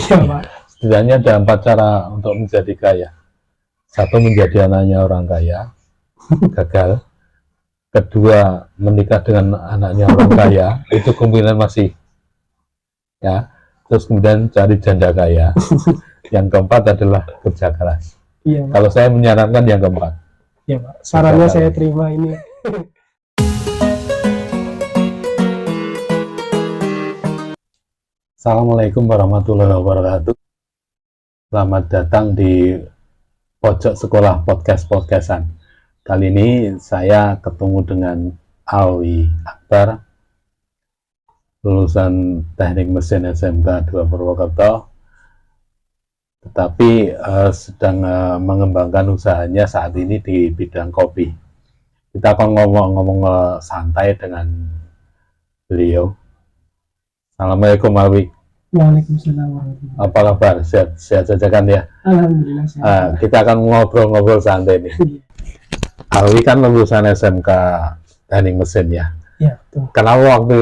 Iya, Pak. Setidaknya ada 4 cara untuk menjadi kaya. 1, menjadi anaknya orang kaya, gagal. Kedua, menikah dengan anaknya orang kaya, itu kemungkinan masih ya. Terus kemudian cari janda kaya. Yang keempat adalah kerja keras. Iya, Pak. Kalau saya menyarankan yang keempat. Iya, Pak. Sarannya saya terima ini. Assalamualaikum warahmatullahi wabarakatuh. Selamat datang di Pojok Sekolah Podcast-Podcastan. Kali ini saya ketemu dengan Alwi Akbar, lulusan Teknik Mesin SMK 2 Purwokerto, tetapi sedang mengembangkan usahanya saat ini di bidang kopi. Kita akan ngomong-ngomong santai dengan beliau. Assalamualaikum Alwi. Waalaikumsalam warahmatullahi wabarakatuh. Apa kabar? Sehat saja kan ya? Alhamdulillah sehat. Kita akan ngobrol-ngobrol santai nih. Alwi kan lulusan SMK Teknik Mesin ya. Iya, betul. Kenapa waktu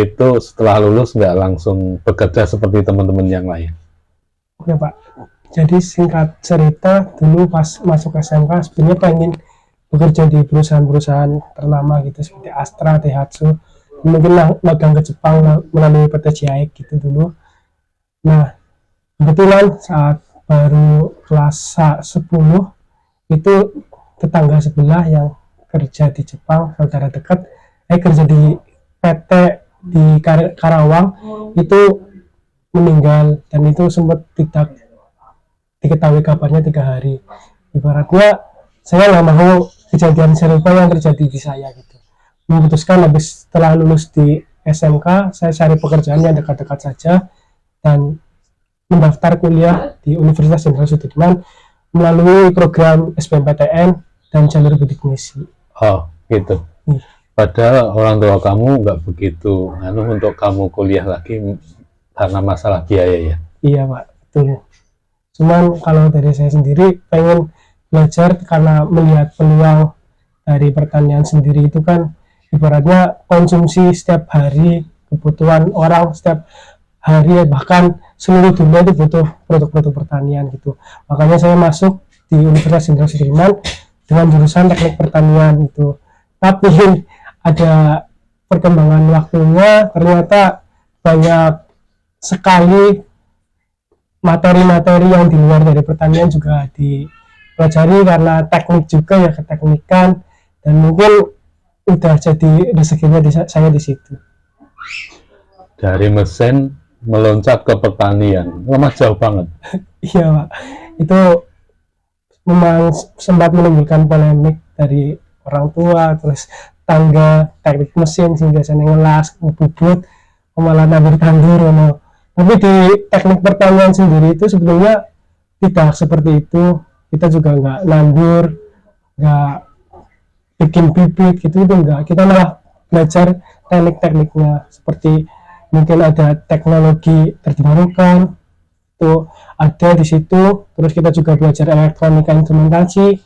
itu setelah lulus nggak langsung bekerja seperti teman-teman yang lain? Oke, Pak. Jadi singkat cerita, dulu pas masuk SMK sebenarnya pengen bekerja di perusahaan-perusahaan ternama gitu seperti Astra, Daihatsu, mungkin magang ke Jepang melalui PT JAEK gitu dulu. Nah, kebetulan saat baru kelas 10 itu tetangga sebelah yang kerja di Jepang, saudara dekat, kerja di PT di Karawang itu meninggal, dan itu sempat tidak diketahui kabarnya 3 hari. Ibaratnya saya nggak mau kejadian serupa yang terjadi di saya gitu. Memutuskan habis setelah lulus di SMK, saya cari pekerjaan yang dekat-dekat saja dan mendaftar kuliah di Universitas Jenderal Sudirman melalui program SBMPTN dan jalur bidik misi. Oh, gitu. Padahal orang tua kamu nggak begitu untuk kamu kuliah lagi karena masalah biaya ya? Iya, Pak, betul. Cuman kalau dari saya sendiri pengen belajar karena melihat peluang dari pertanian sendiri itu kan ibaratnya konsumsi setiap hari, kebutuhan orang setiap hari, bahkan seluruh dunia itu butuh produk-produk pertanian gitu. Makanya saya masuk di Universitas Jenderal Sudirman dengan jurusan teknik pertanian itu. Tapi ada perkembangan waktunya, ternyata banyak sekali materi-materi yang di luar dari pertanian juga dipelajari karena teknik juga ya, keteknikan, dan mungkin udah jadi rezekinya saya di situ. Dari mesin meloncat ke pertanian, lama jauh banget. Iya, Pak. Itu memang sempat menimbulkan polemik dari orang tua, terus tangga teknik mesin sih biasanya ngelas, ngebubut, malah nabur tandur. Tapi di teknik pertanian sendiri itu sebetulnya tidak seperti itu. Kita juga nggak nandur, nggak bikin bibit gitu, itu enggak. Kita malah belajar teknik-tekniknya, seperti mungkin ada teknologi terbarukan itu ada di situ. Terus kita juga belajar elektronika instrumentasi,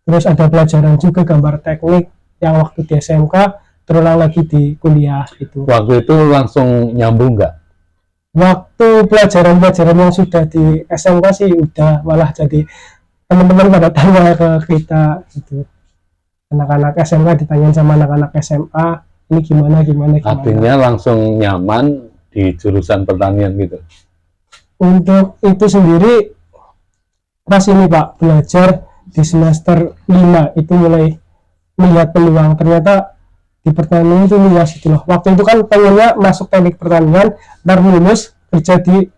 terus ada pelajaran juga gambar teknik yang waktu di SMK terulang lagi di kuliah gitu. Waktu itu langsung nyambung nggak? Waktu pelajaran-pelajaran yang sudah di SMK sih udah, malah jadi teman-teman pada tanya ke kita gitu. Anak-anak SMK ditanyain sama anak-anak SMA, ini gimana. Artinya langsung nyaman di jurusan pertanian gitu? Untuk itu sendiri pas ini Pak, belajar di semester 5 itu mulai melihat peluang, ternyata di pertanian itu luas gitu loh. Waktu itu kan pengennya masuk teknik pertanian, ntar lulus kerja di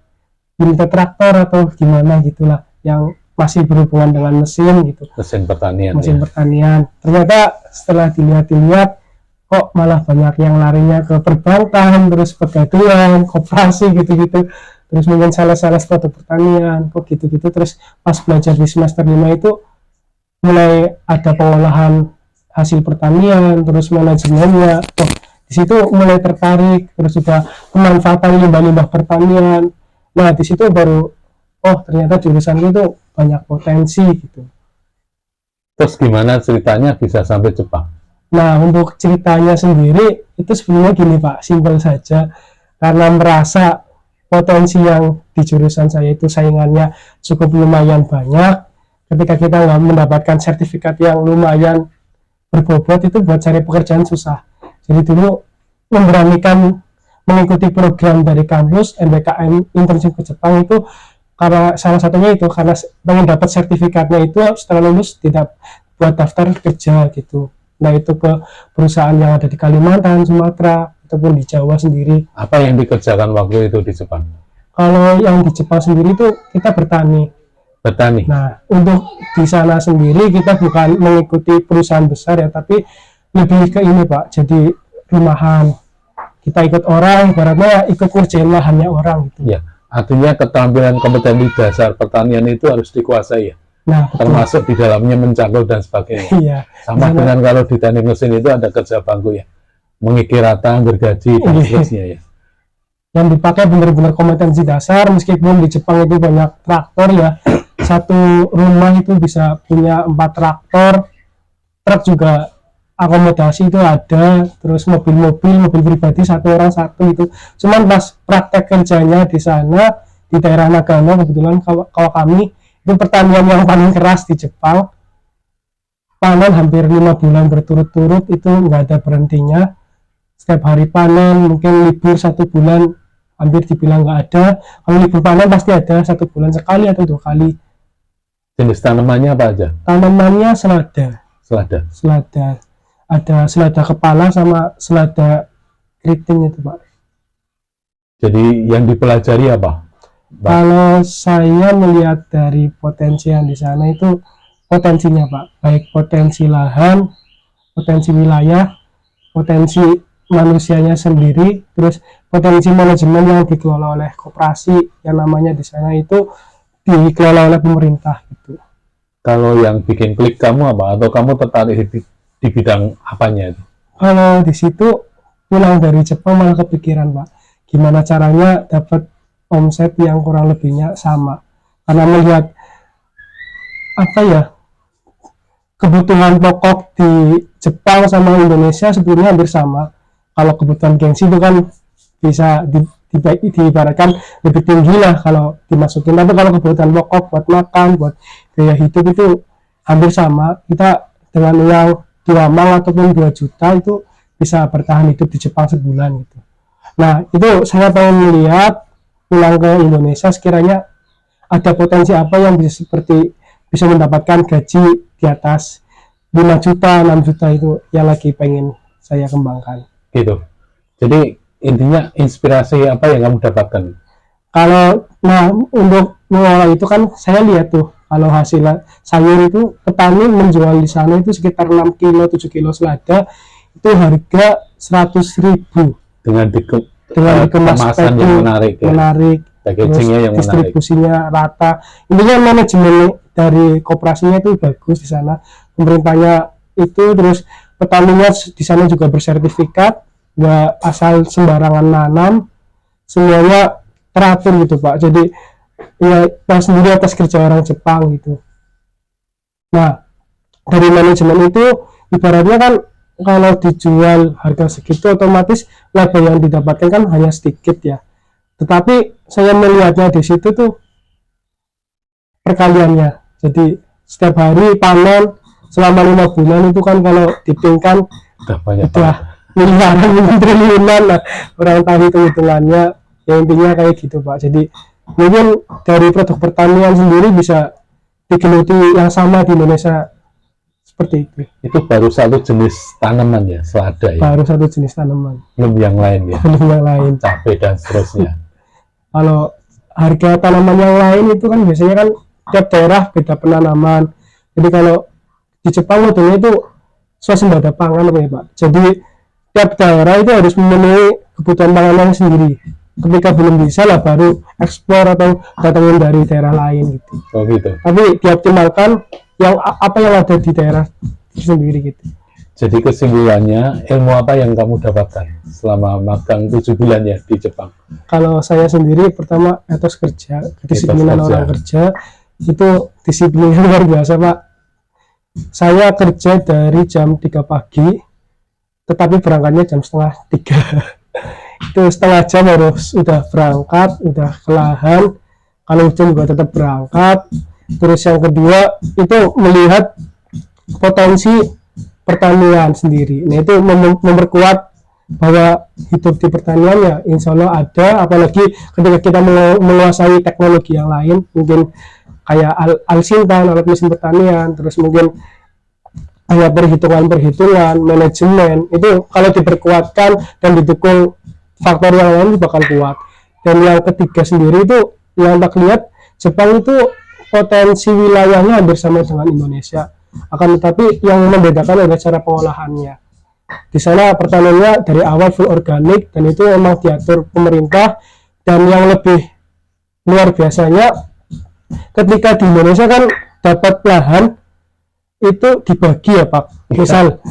unit traktor atau gimana gitulah, yang masih berhubungan dengan mesin gitu. Mesin pertanian. Mesin pertanian. Ternyata setelah dilihat kok malah banyak yang larinya ke perbankan, terus pegadean, koperasi gitu-gitu. Terus mungkin sales-sales produk pertanian, kok gitu-gitu. Terus pas belajar di semester 5 itu mulai ada pengolahan hasil pertanian, terus manajemennya. Di situ mulai tertarik, terus juga pemanfaatan limbah-limbah pertanian. Nah, di situ baru ternyata jurusan itu banyak potensi gitu. Terus gimana ceritanya bisa sampai Jepang? Nah, untuk ceritanya sendiri itu sebenarnya gini Pak, simpel saja. Karena merasa potensi yang di jurusan saya itu saingannya cukup lumayan banyak. Ketika kita nggak mendapatkan sertifikat yang lumayan berbobot, itu buat cari pekerjaan susah. Jadi dulu memberanikan mengikuti program dari kampus MBKM internship ke Jepang itu karena salah satunya itu karena pengen dapat sertifikatnya itu setelah lulus tidak buat daftar kerja gitu. Nah itu ke perusahaan yang ada di Kalimantan, Sumatera, ataupun di Jawa sendiri. Apa yang dikerjakan waktu itu di Jepang? Kalau yang di Jepang sendiri itu kita bertani. Bertani. Nah untuk di sana sendiri kita bukan mengikuti perusahaan besar ya, tapi lebih ke ini Pak, jadi rumahan. Kita ikut orang, ibaratnya ya ikut ngerjain lahannya orang gitu. Ya, artinya keterampilan kompetensi dasar pertanian itu harus dikuasai ya. Nah, betul. Termasuk di dalamnya mencangkul dan sebagainya. Iya. Sama dengan kalau di teknik mesin itu ada kerja bangku ya, mengikir rata, gergaji dan seterusnya ya. Yang dipakai benar-benar kompetensi dasar, meskipun di Jepang itu banyak traktor ya. Satu rumah itu bisa punya 4 traktor, truk juga akomodasi itu ada, terus mobil pribadi satu orang satu itu. Cuman pas praktek kerjanya di sana di daerah Nagano, kebetulan kalau kami itu pertanian yang paling keras di Jepang, panen hampir 5 bulan berturut-turut, itu nggak ada berhentinya. Setiap hari panen, mungkin libur 1 bulan hampir dibilang nggak ada. Kalau libur panen pasti ada 1 bulan sekali atau 2 kali. Jenis tanamannya apa aja? Tanamannya selada. Ada selada kepala sama selada keriting itu Pak. Jadi yang dipelajari apa? Kalau saya melihat dari potensi yang di sana itu potensinya Pak, baik potensi lahan, potensi wilayah, potensi manusianya sendiri, terus potensi manajemen yang dikelola oleh koperasi yang namanya di sana itu dikelola oleh pemerintah gitu. Kalau yang bikin klik kamu apa? Atau kamu tertarik di bidang apanya itu? Kalau di situ pulang dari Jepang malah kepikiran Pak, gimana caranya dapat omset yang kurang lebihnya sama, karena melihat apa ya, kebutuhan pokok di Jepang sama Indonesia sebetulnya hampir sama. Kalau kebutuhan gengsi itu kan bisa diibaratkan lebih tinggi lah kalau dimasukin, tapi kalau kebutuhan pokok buat makan, buat gaya hidup itu hampir sama. Kita dengan uang 2 mal ataupun 2 juta itu bisa bertahan hidup di Jepang sebulan gitu. Nah itu saya pengen melihat pulang ke Indonesia sekiranya ada potensi apa yang bisa mendapatkan gaji di atas 5 juta, 6 juta, itu yang lagi pengen saya kembangkan gitu. Jadi intinya inspirasi apa yang kamu dapatkan? Kalau untuk mengolah itu kan saya lihat tuh, kalau hasil sayur itu petani menjual di sana itu sekitar 6 kilo 7 kilo selada itu harga 100.000 dengan dikemas kemasan yang menarik, packagingnya yang distribusinya rata. Intinya manajemen dari koperasinya itu bagus di sana, pemerintahnya itu, terus petaninya di sana juga bersertifikat, nggak asal sembarangan nanam, semuanya teratur gitu Pak. Jadi ya pas sendiri atas kerja orang Jepang gitu. Nah dari manajemen itu ibaratnya kan kalau dijual harga segitu otomatis laba yang didapatkan kan hanya sedikit ya, tetapi saya melihatnya di situ tuh perkaliannya. Jadi setiap hari panen selama 5 bulan itu kan kalau dipingkan udah miliaran, mungkin triliunan lah, orang tahu hitung-hitungannya. Ya intinya kayak gitu Pak. Jadi mungkin dari produk pertanian sendiri bisa digeluti yang sama di Indonesia seperti itu. Itu baru satu jenis tanaman ya, selada ya? Baru satu jenis tanaman. Belum yang lain ya? Belum yang lain. Cabai dan seterusnya. Kalau harga tanaman yang lain itu kan biasanya kan tiap daerah beda penanaman. Jadi kalau di Jepang modelnya itu swasembada pangan apa ya Pak. Jadi tiap daerah itu harus memenuhi kebutuhan pangannya sendiri. Ketika belum bisa lah baru ekspor atau datangin dari daerah lain gitu. Oh gitu. Tapi dioptimalkan yang apa yang ada di daerah sendiri gitu. Jadi kesimpulannya, ilmu apa yang kamu dapatkan selama magang 7 bulan ya di Jepang? Kalau saya sendiri pertama etos kerja, kedisiplinan orang kerja itu disiplinnya luar biasa Pak. Saya kerja dari jam 3 pagi tetapi berangkatnya jam setengah 3. itu setengah jam harus udah berangkat, udah kelahan. Kalau hujan juga tetap berangkat. Terus yang kedua itu melihat potensi pertanian sendiri. Nah itu memperkuat bahwa hidup di pertanian ya insya Allah ada, apalagi ketika kita menguasai teknologi yang lain, mungkin kayak Alsintan, alat mesin pertanian, terus mungkin kayak perhitungan, manajemen, itu kalau diperkuatkan dan didukung faktor yang lain itu bakal kuat. Dan yang ketiga sendiri itu yang tak lihat, Jepang itu potensi wilayahnya hampir sama dengan Indonesia, akan tetapi yang membedakan adalah cara pengolahannya. Di sana pertaniannya dari awal full organik dan itu memang diatur pemerintah. Dan yang lebih luar biasanya, ketika di Indonesia kan dapat lahan itu dibagi ya Pak. Misal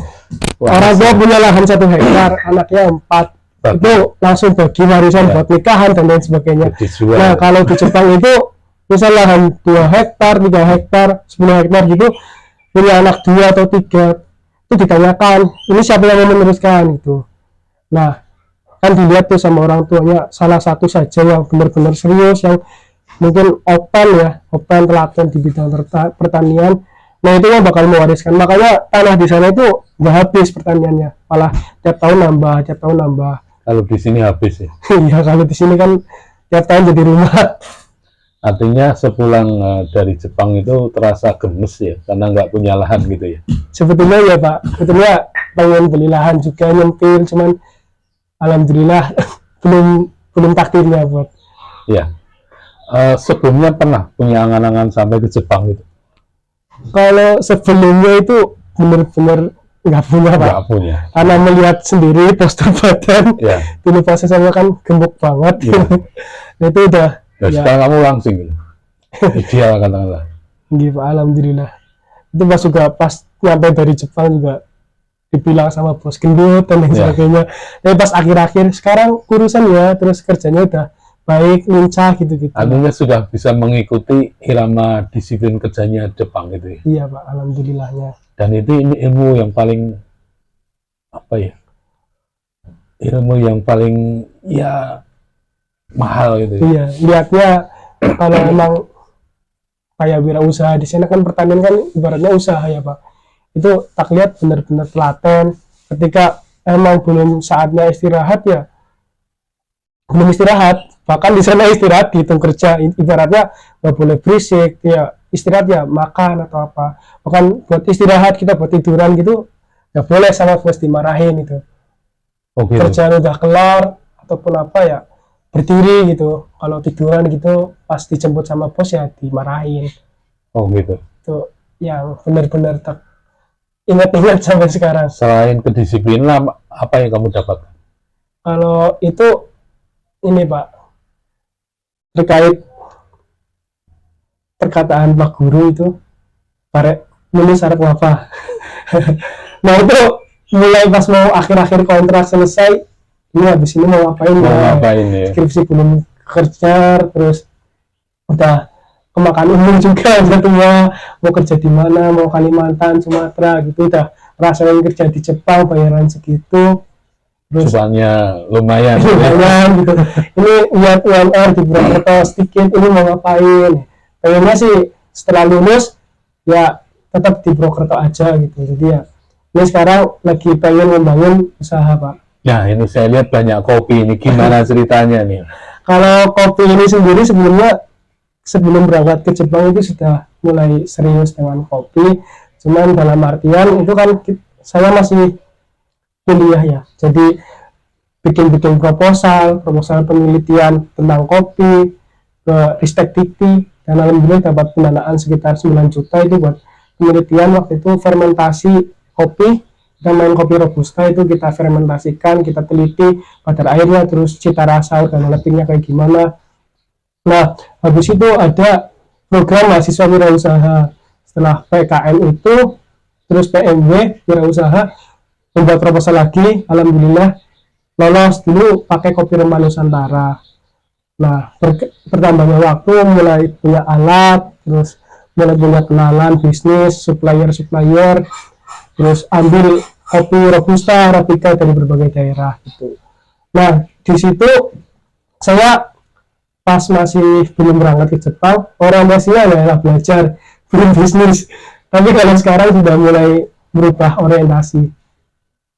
orang tua punya lahan 1 hektar, anaknya 4, itu langsung bagi warisan buat nikahan dan lain sebagainya. Nah kalau di Jepang itu misal lahan 2 hektar, 3 hektar, 10 hektar gitu, punya anak 2 atau 3, itu ditanyakan ini siapa yang mau meneruskan gitu. Nah kan dilihat tuh sama orang tuanya, salah satu saja yang benar-benar serius, yang mungkin open telaten di bidang pertanian, nah itu yang bakal mewariskan. Makanya tanah di sana itu nggak habis pertaniannya, malah tiap tahun nambah. Kalau di sini habis ya. Iya, kalau di sini kan tiap tahun jadi rumah. Artinya sepulang dari Jepang itu terasa gemes ya, karena nggak punya lahan gitu ya. Sebetulnya ya Pak, sebetulnya pengen beli lahan juga, nyempil, cuman alhamdulillah belum takdirnya buat. Ya. Sebelumnya pernah punya angan-angan sampai ke Jepang gitu? Kalau sebelumnya itu benar-benar nggak punya Pak. Nggak punya. Karena melihat sendiri postur badan, Ya. dulu prosesnya kan gemuk banget. Ya. Nah, itu udah. Nah, Ya, sekarang kamu langsing gitu. Ideal katakanlah. gitu, alhamdulillah. Itu pas nyampe dari Jepang juga dibilang sama bos gendut dan lain Ya. sebagainya. Tapi pas akhir-akhir sekarang kurusan ya, terus kerjanya udah baik, lincah gitu-gitu. Artinya sudah bisa mengikuti irama disiplin kerjanya Jepang gitu ya. Iya Pak, alhamdulillahnya. Dan itu ini ilmu yang paling apa ya? Ilmu yang paling ya mahal gitu ya. Iya, lihatnya kalau emang kayak wirausaha di sana kan pertanian kan ibaratnya usaha ya Pak. Itu tak lihat benar-benar telaten. Ketika emang belum saatnya istirahat ya belum istirahat. Bahkan di sana istirahat dihitung kerja. Ibaratnya nggak boleh berisik. Ya istirahat ya makan atau apa. Bahkan buat istirahat kita buat tiduran gitu nggak boleh, sama bos dimarahin itu. Oh gitu. Kerjaan udah kelar ataupun apa ya berdiri gitu. Kalau tiduran gitu pas dijemput sama bos ya dimarahin. Oh gitu. Itu yang benar-benar tak ingat-ingat sampai sekarang. Selain kedisiplinan, apa yang kamu dapatkan? Kalau itu ini Pak, terkait perkataan Pak Guru itu, nulis syarat wafa. Nah itu mulai pas mau akhir-akhir kontrak selesai, ini habis ini mau ngapain Mau ya? ngapain ya? Skripsi belum kerja, terus udah kemakan umum juga jatuhnya, mau kerja di mana, mau Kalimantan, Sumatera gitu, udah rasain kerja di Jepang bayaran segitu, terus Cuannya lumayan. lumayan gitu. Ini lihat UMR di Purwokerto sedikit, ini mau ngapain? Pengennya sih setelah lulus ya tetap di Purwokerto aja gitu. Jadi ya ini sekarang lagi pengen membangun usaha Pak. Nah ini saya lihat banyak kopi ini, gimana ceritanya nih? Kalau kopi ini sendiri sebelumnya sebelum berangkat ke Jepang itu sudah mulai serius dengan kopi, cuman dalam artian itu kan saya masih kuliah ya, jadi bikin proposal penelitian tentang kopi ke Ristek Dikti, dan alhamdulillah dapat pendanaan sekitar 9 juta itu buat penelitian. Waktu itu fermentasi kopi, kita main kopi robusta itu kita fermentasikan, kita teliti kadar airnya, terus cita rasa dan lettingnya kayak gimana. Nah, habis itu ada program mahasiswa wirausaha. Setelah PKN itu, terus PMW wirausaha, membuat proposal lagi, alhamdulillah lolos. Dulu pakai kopi Rempah Nusantara. Nah, bertambahnya waktu, mulai punya alat, terus mulai punya kenalan bisnis, supplier, terus ambil kopi robusta, arabica dari berbagai daerah gitu. Nah, di situ saya pas masih belum berangkat ke Jepang, orientasinya adalah belajar, belum bisnis. Tapi kalau sekarang sudah mulai berubah orientasi.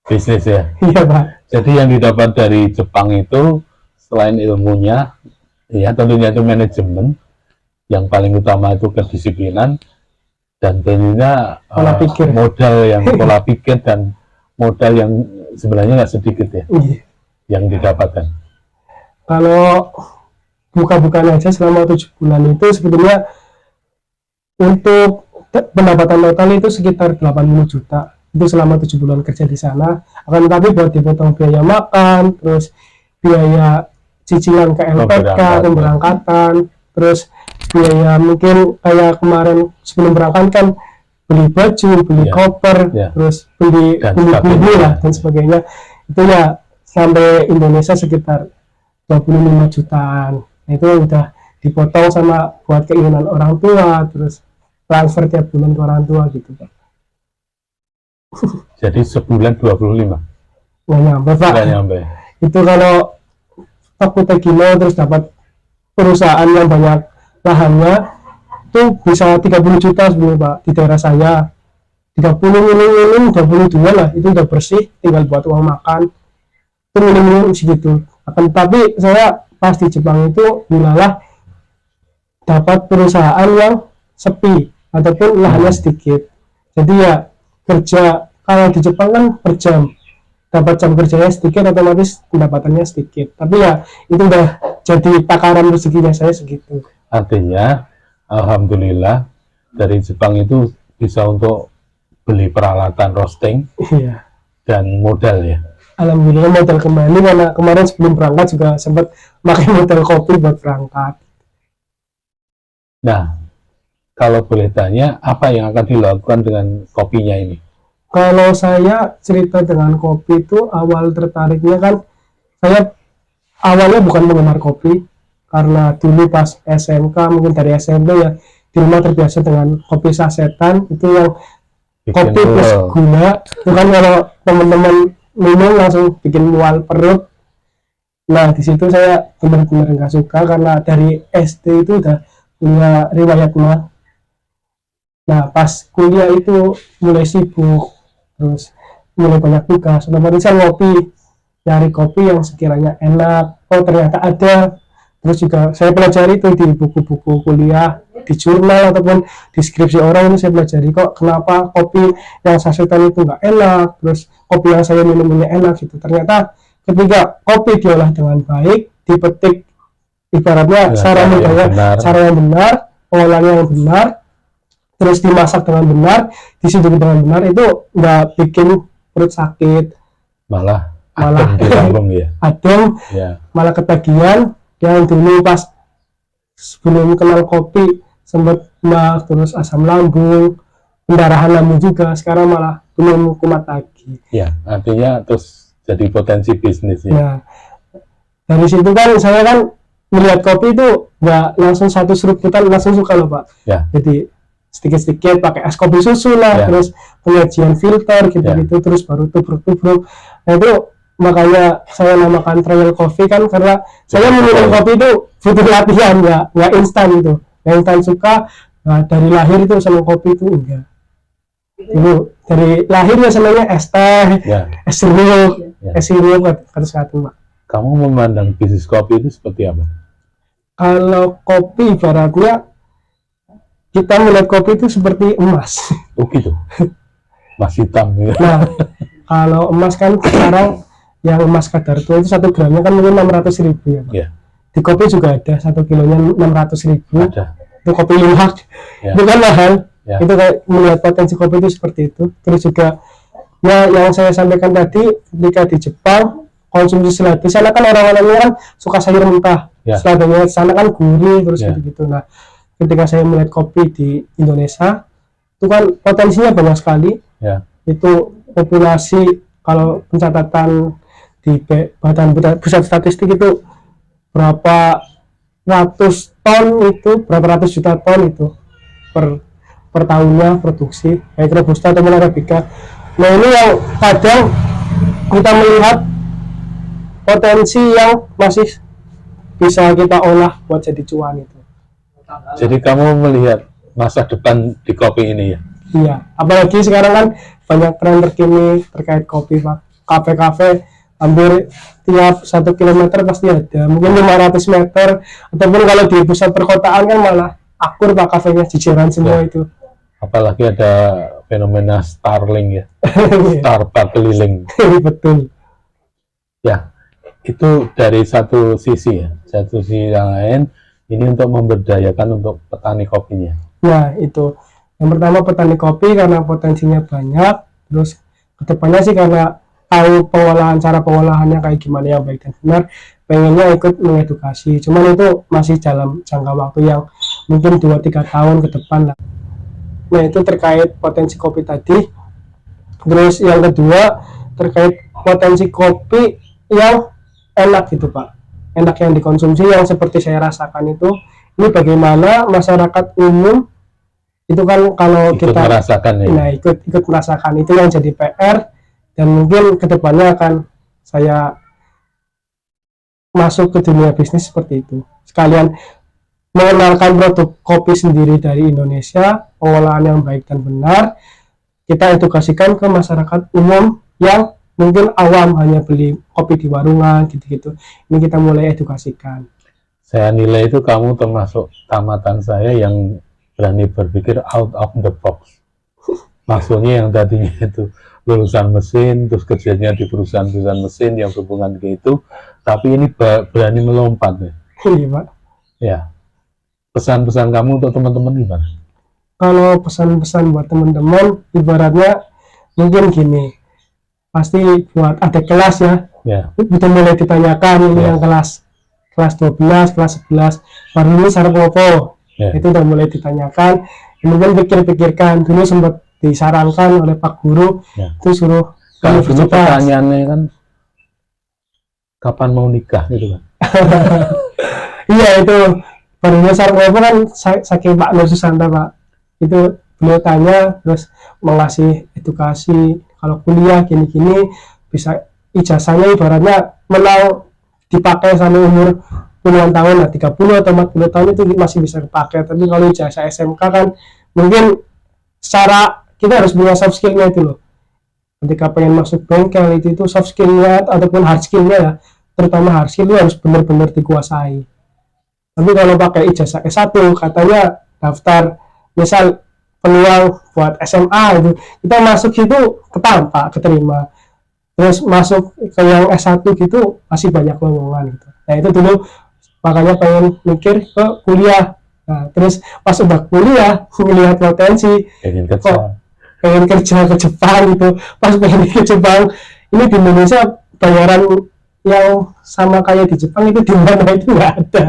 Bisnis ya. Iya Pak. Jadi yang didapat dari Jepang itu selain ilmunya, ya tentunya itu manajemen, yang paling utama itu kedisiplinan, dan tentunya Pola pikir. modal yang pola pikir dan modal yang sebenarnya nggak sedikit ya Iya. yang didapatkan. Kalau buka-bukaan aja selama 7 bulan itu sebetulnya untuk pendapatan total itu sekitar 80 juta itu selama 7 bulan kerja di sana. Akan tetapi buat dipotong biaya makan, terus biaya cicilan ke LPK, pemberangkatan, terus biaya mungkin kayak kemarin sebelum berangkat kan beli baju, beli koper, terus beli bumbu lah dan sebagainya. Itu ya sampai Indonesia sekitar 25 jutaan. Itu udah dipotong sama buat keinginan orang tua, terus transfer tiap bulan ke orang tua gitu Pak. Jadi sebulan 25? Nggak nyampe Pak. Nggak nyampe. Itu kalau Pak Tegino terus dapat perusahaan yang banyak lahannya itu bisa 30 juta sebenarnya Pak di daerah saya. 30 minim 22 lah, itu udah bersih, tinggal buat uang makan. Itu minim segitu. Akan tapi saya pas di Jepang itu wilayah dapat perusahaan yang sepi ataupun lahannya sedikit. Jadi ya kerja kalau di Jepang kan per jam, dapat jam kerjanya sedikit, otomatis pendapatannya sedikit. Tapi ya itu udah jadi takaran rezekinya saya segitu. Artinya alhamdulillah dari Jepang itu bisa untuk beli peralatan roasting. Iya. Dan modal ya. Alhamdulillah modal kembali, karena kemarin sebelum berangkat juga sempat pakai modal kopi buat berangkat. Nah, kalau boleh tanya, apa yang akan dilakukan dengan kopinya ini? Kalau saya cerita dengan kopi itu awal tertariknya kan, saya awalnya bukan penggemar kopi, karena dulu pas SMK mungkin dari SMP ya di rumah terbiasa dengan kopi sasetan, itu yang kopi plus gula, itu kan kalau teman-teman minum langsung bikin mual perut. Nah di situ saya benar-benar nggak suka, karena dari SD itu udah punya riwayat mah. Nah pas kuliah itu mulai sibuk, terus mulai banyak tugas, otomatis saya ngopi, cari kopi yang sekiranya enak. Oh ternyata ada. Terus juga saya pelajari itu di buku-buku kuliah, di jurnal ataupun di skripsi orang, itu saya pelajari kok kenapa kopi yang sasetan itu nggak enak, terus kopi yang saya minumnya enak gitu. Ternyata ketika kopi diolah dengan baik, dipetik ibaratnya cara yang benar, pengolahannya yang benar, terus dimasak dengan benar, diseduh dengan benar, itu nggak bikin perut sakit, malah adem di lambung ya. Adem, ya. Malah ketagihan. Yang dulu pas sebelum kenal kopi sempat mah, terus asam lambung, pendarahan lambung juga, sekarang malah belum kumat lagi. Ya, artinya terus jadi potensi bisnis ya. Nah, dari situ kan saya kan melihat kopi itu nggak langsung satu seruputan langsung suka loh Pak. Ya. Jadi sedikit-sedikit pakai es kopi susu lah, ya. Terus penyajian filter gitu-gitu, ya. Terus baru tubruk-tubruk. Nah itu makanya saya namakan trial coffee kan, karena saya minum kopi itu butuh latihan, nggak instan itu. Nggak instan suka. Nah, dari lahir itu senang kopi itu enggak. Itu dari lahirnya senangnya es teh, es sirup, satu-satu Pak. Kamu memandang bisnis kopi itu seperti apa? Kalau kopi ibaratnya kita melihat kopi itu seperti emas. Oh gitu. Emas hitam ya. Nah, kalau emas kan sekarang yang emas kadar tua itu 1 gramnya kan mungkin 600.000 ya Pak. Yeah. Di kopi juga ada 1 kilonya 600.000. Ada. Itu kopi luwak. Yeah. Itu kan mahal. Yeah. Itu kayak melihat potensi kopi itu seperti itu. Terus juga ya yang saya sampaikan tadi, ketika di Jepang konsumsi selada, di sana kan orang-orangnya kan suka sayur mentah. Yeah. Seladanya di sana kan gurih terus gitu. Nah, ketika saya melihat kopi di Indonesia itu kan potensinya banyak sekali. Yeah. Itu populasi, kalau pencatatan di Badan Pusat Statistik itu berapa ratus juta ton itu per tahunnya produksi, baik Robusta atau Arabica. Nah ini yang kadang kita melihat potensi yang masih bisa kita olah buat jadi cuan itu. Jadi kamu melihat masa depan di kopi ini ya? Iya, apalagi sekarang kan banyak tren terkini terkait kopi, Pak. Kafe-kafe hampir tiap 1 kilometer pasti ada, mungkin 500 meter, ataupun kalau di pusat perkotaan kan malah akur Pak, kafenya jajaran semua Ya. itu. Apalagi ada fenomena Starling ya, Starbucks keliling. Betul. Ya, itu dari satu sisi ya. Satu sisi yang lain, ini untuk memberdayakan untuk petani kopinya. Nah, itu. Yang pertama petani kopi karena potensinya banyak, terus kedepannya sih karena tahu cara pengolahannya kayak gimana yang baik dan benar, pengennya ikut mengedukasi. Cuman itu masih dalam jangka waktu yang mungkin 2-3 tahun ke depan lah. Nah, itu terkait potensi kopi tadi. Terus yang kedua terkait potensi kopi yang enak gitu Pak, enak yang dikonsumsi yang seperti saya rasakan itu. Ini bagaimana masyarakat umum itu kan kalau Ikut kita merasakan ya. nah ikut merasakan itu yang jadi PR, dan mungkin kedepannya akan saya masuk ke dunia bisnis seperti itu, sekalian mengenalkan produk kopi sendiri dari Indonesia, pengolahan yang baik dan benar, kita edukasikan ke masyarakat umum yang mungkin awam hanya beli kopi di warungan gitu-gitu. Ini kita mulai edukasikan. Saya nilai itu kamu termasuk tamatan saya yang berani berpikir out of the box. Maksudnya yang tadinya itu lulusan mesin, terus kerjanya di perusahaan-perusahaan mesin yang berhubungan ke itu, tapi ini berani melompat ya. Iya Pak. Ya. Pesan-pesan kamu untuk teman-teman gimana? Kalau pesan-pesan buat teman-teman, ibaratnya mungkin gini, pasti buat ada kelas ya, Ya. udah mulai ditanyakan ini Ya. yang kelas 12, kelas 11, baru ini sarap apa? Ya. Itu udah mulai ditanyakan. Kemudian pikir-pikirkan, dulu sempat disarankan oleh Pak Guru, Ya. itu suruh Kalau dulu universitas. pertanyaannya kan kapan mau nikah gitu kan? Iya itu, barunya sarap apa kan saking Pak Nur Susanta Pak. Itu beliau tanya, terus mengasih edukasi, kalau kuliah gini-gini, bisa ijazahnya ibaratnya menang dipakai sampai umur puluhan tahun lah, 30 atau 40 tahun itu masih bisa dipakai. Tapi kalau ijazah SMK kan mungkin secara kita harus punya soft skillnya itu loh. Ketika pengen masuk bengkel itu soft skillnya ataupun hard skillnya ya, terutama hard skill itu harus benar-benar dikuasai. Tapi kalau pakai ijazah S1 katanya daftar misal peluang buat SMA itu, kita masuk itu ketampak keterima, terus masuk ke yang S1 gitu masih banyak lowongan gitu. Nah itu dulu makanya pengen mikir ke kuliah. Nah terus pas udah kuliah melihat potensi Ingin kok kerja. pengen kerja ke Jepang gitu. Pas pengen ke Jepang, ini di Indonesia bayaran yang sama kayak di Jepang itu di mana itu nggak ada.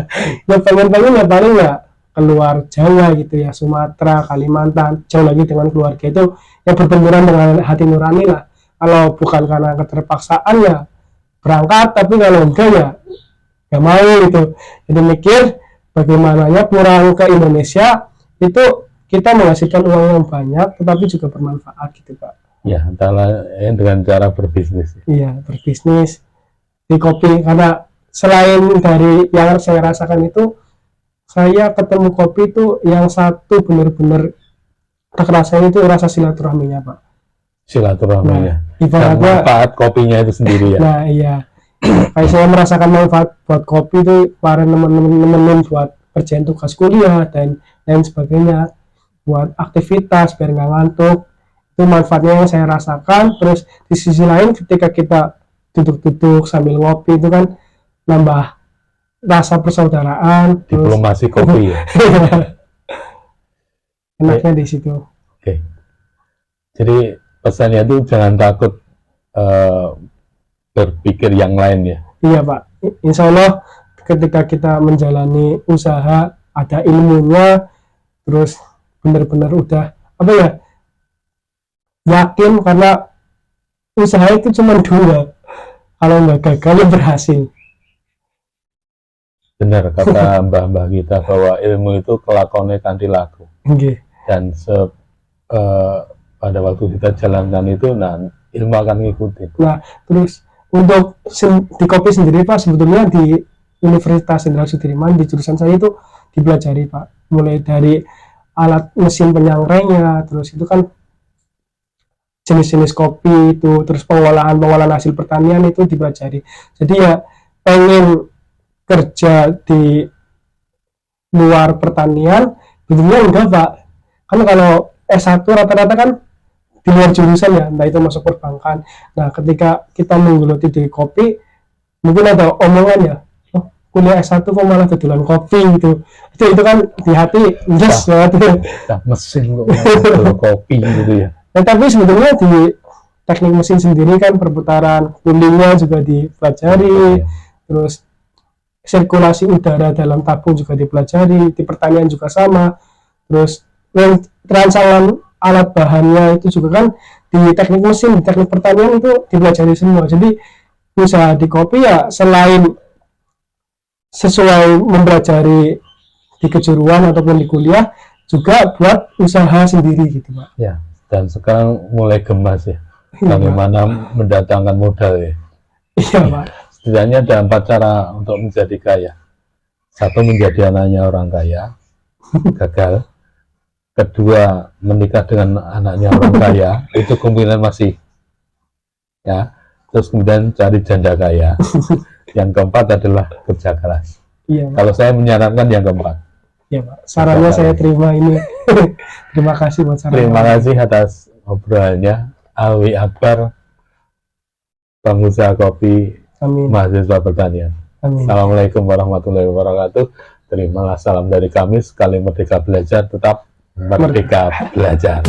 Ya pengen ya paling ya keluar Jawa gitu ya, Sumatera, Kalimantan, jauh lagi dengan keluarga itu yang berbenturan dengan hati nurani lah. Kalau bukan karena keterpaksaan ya berangkat, tapi kalau enggak ya nggak mau gitu. Jadi mikir bagaimananya pulang ke Indonesia itu kita menghasilkan uang yang banyak tetapi juga bermanfaat gitu Pak. Ya, antara dengan cara berbisnis. Iya, berbisnis di kopi, karena selain dari yang saya rasakan itu, saya ketemu kopi itu yang satu benar-benar tak rasanya itu rasa silaturahminya Pak. Silaturahminya. Nah, Dan ibaratnya manfaat kopinya itu sendiri ya. nah iya, kayak saya merasakan manfaat buat kopi itu para teman-teman buat kerjaan tugas kuliah dan lain sebagainya, buat aktivitas biar nggak ngantuk, itu manfaatnya yang saya rasakan. Terus di sisi lain ketika kita duduk-duduk sambil ngopi itu kan nambah rasa persaudaraan, terus Diplomasi kopi ya. enaknya di situ. Oke. Jadi pesannya itu jangan takut berpikir yang lain ya. Iya Pak, insya Allah ketika kita menjalani usaha ada ilmunya, terus benar-benar udah apa ya, yakin karena usaha itu cuma dua, kalau nggak gagal ya berhasil. Benar kata mbah-mbah kita bahwa ilmu itu kelakonnya kanthi laku. Oke. Dan pada waktu kita jalankan itu, nah ilmu akan ngikutin. Nah terus Untuk di kopi sendiri Pak, sebetulnya di Universitas Jenderal Sudirman di jurusan saya itu dipelajari Pak, mulai dari alat mesin penyangrai-nya, terus itu kan jenis-jenis kopi itu, terus pengolahan hasil pertanian itu dipelajari. Jadi ya pengen kerja di luar pertanian, sebetulnya enggak Pak. Kan kalau S1 rata-rata kan di luar jurusan ya, entah itu masuk perbankan. Nah, ketika kita menggeluti di kopi, mungkin ada omongan ya, oh, kuliah S1 kok malah jualan kopi gitu. Itu kan di hati yes banget. Nah, mesin kok malah kopi gitu ya. Nah, tapi sebetulnya di teknik mesin sendiri kan perputaran coolingnya juga dipelajari, terus sirkulasi udara dalam tabung juga dipelajari, di pertanian juga sama, terus rangsangan alat bahannya itu juga kan di teknik mesin, di teknik pertanian itu dipelajari semua. Jadi usaha di kopi ya selain sesuai mempelajari di kejuruan ataupun di kuliah, juga buat usaha sendiri gitu Pak. Ya, dan sekarang mulai gemas ya, bagaimana mendatangkan modal ya. Iya Pak. Setidaknya ada 4 cara untuk menjadi kaya. 1, menjadi anaknya orang kaya, gagal. Kedua, menikah dengan anaknya orang kaya, itu kemungkinan masih. Ya, terus kemudian cari janda kaya. Yang keempat adalah kerja keras. Iya Pak. Kalau saya menyarankan yang keempat. Iya Pak. Sarannya saya terima ini. Terima kasih buat saran. Terima kasih atas obrolannya, Alwi Akbar, pengusaha kopi, Amin. mahasiswa pertanian. Amin. Assalamualaikum warahmatullahi wabarakatuh. Terimalah salam dari kami, sekali merdeka belajar, tetap merdeka belajar.